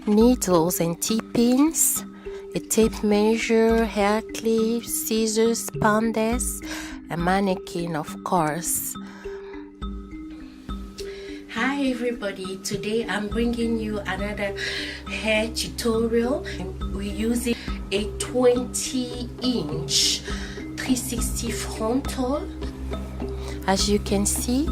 needles and T-pins, a tape measure, hair clips, scissors, spandex, a mannequin, of course. Hi everybody, today I'm bringing you another hair tutorial. We're using a 20-inch 360 frontal. As you can see,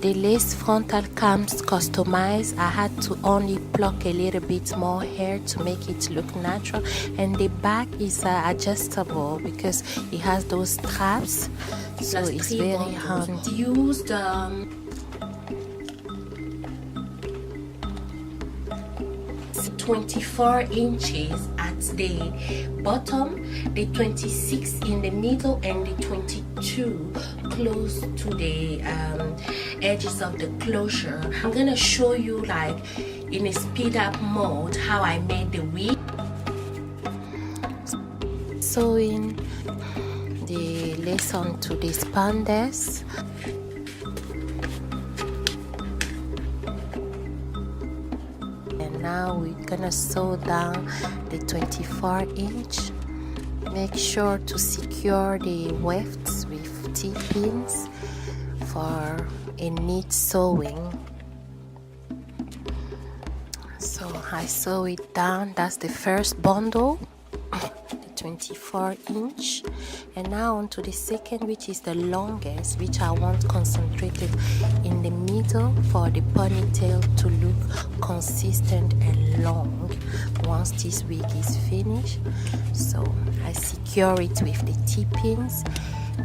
the lace frontal comes customized. I had to only pluck a little bit more hair to make it look natural, and the back is adjustable because it has those straps, so it's very handy. Used 24 inches at the bottom, the 26 in the middle, and the 22 close to the edges of the closure. I'm gonna show you, like, in a speed up mode, how I made the wig. Sewing the lace onto the spandex. Now we're gonna sew down the 24-inch. Make sure to secure the wefts with T-pins for a neat sewing. So I sew it down. That's the first bundle, the 24-inch, and now onto the second, which is the longest, which I want concentrated in the middle for the ponytail to look consistent and long once this wig is finished. So I secure it with the T-pins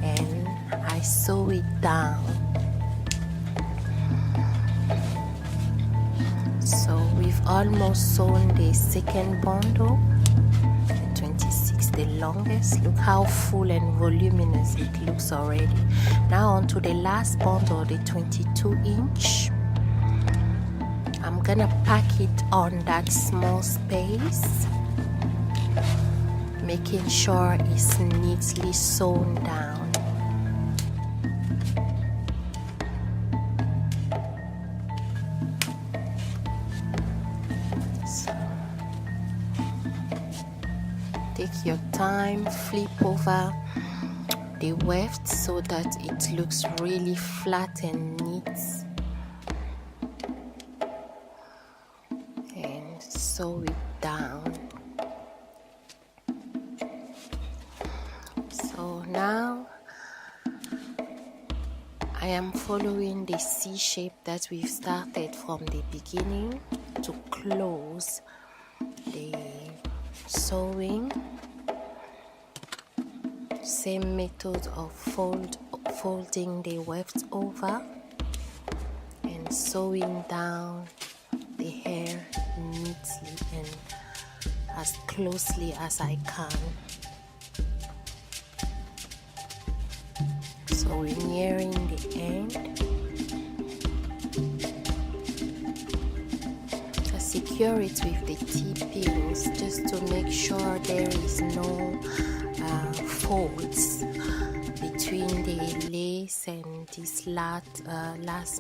and I sew it down. So we've almost sewn the second bundle, the 26, the longest. Look how full and voluminous it looks already. Now onto the last bundle, the 22-inch. I'm gonna pack it on that small space, making sure it's neatly sewn down. So, take your time, flip over the weft so that it looks really flat and neat. Sew it down. So now I am following the C shape that we've started from the beginning to close the sewing. Same method of folding the weft over and sewing down the hair neatly and as closely as I can. So we're nearing the end. I secure it with the T-pins just to make sure there is no folds between the lace and this last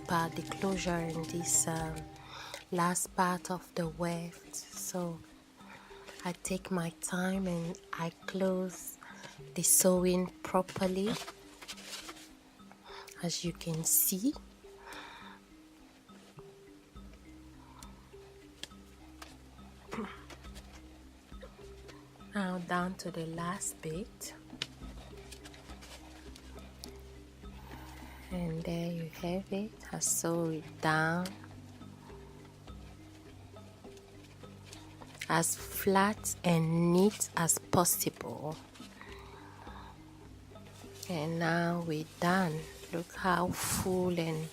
part, the closure, and this last part of the weft. So I take my time and I close the sewing properly, as you can see. Now down to the last bit, and there you have it. I sew it down as flat and neat as possible. And now we're done. Look how full and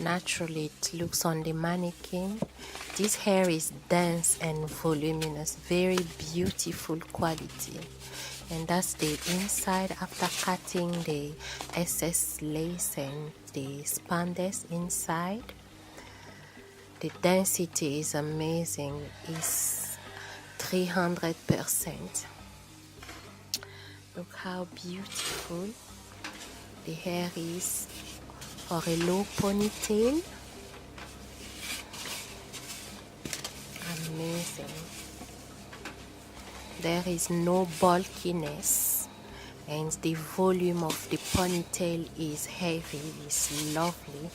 natural it looks on the mannequin. This hair is dense and voluminous, very beautiful quality. And that's the inside after cutting the excess lace and the spandex inside. The density is amazing. It's 300%. Look how beautiful the hair is for a low ponytail. amazing. There is no bulkiness, and the volume of the ponytail is heavy. It's lovely.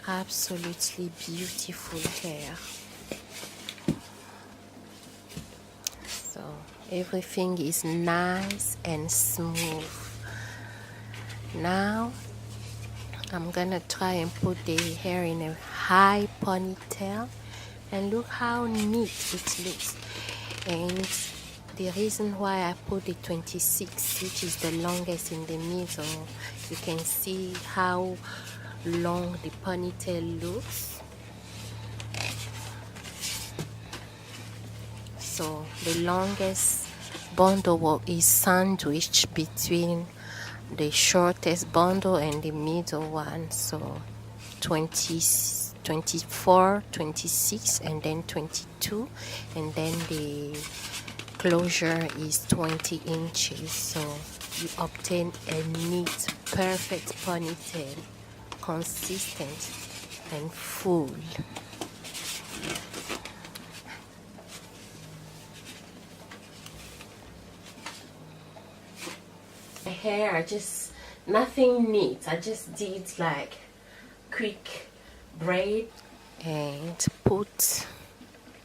Absolutely beautiful hair. So everything is nice and smooth. Now I'm gonna try and put the hair in a high ponytail, and look how neat it looks. And the reason why I put the 26, which is the longest in the middle, you can see how long the ponytail looks. So the longest bundle is sandwiched between the shortest bundle and the middle one. So 20, 24, 26, and then 22, and then the closure is 20 inches. So you obtain a neat, perfect ponytail, consistent and full. The hair, I just, nothing neat. I just did like quick braid and put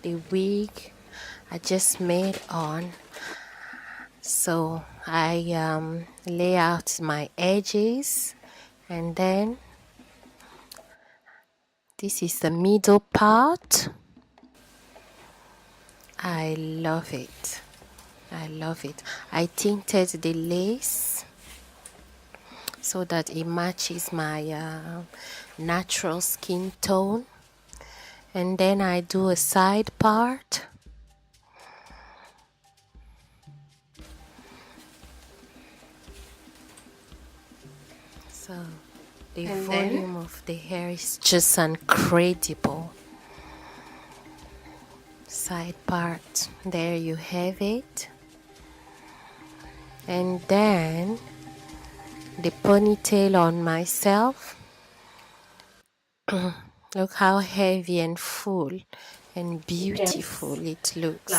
the wig I just made on. So I lay out my edges, and then this is the middle part. I love it. I love it. I tinted the lace so that it matches my natural skin tone, and then I do a side part. So the volume of the hair is just incredible. Side part, there you have it. And then the ponytail on myself. Look how heavy and full and beautiful it looks.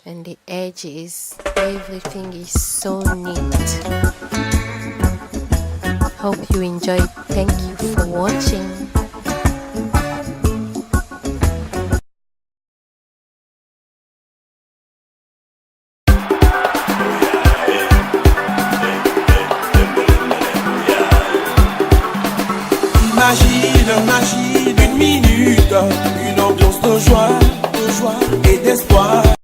And the edges, everything is so neat. Hope you enjoyed. Thank you for watching. Imagine une minute, une ambiance de joie et d'espoir.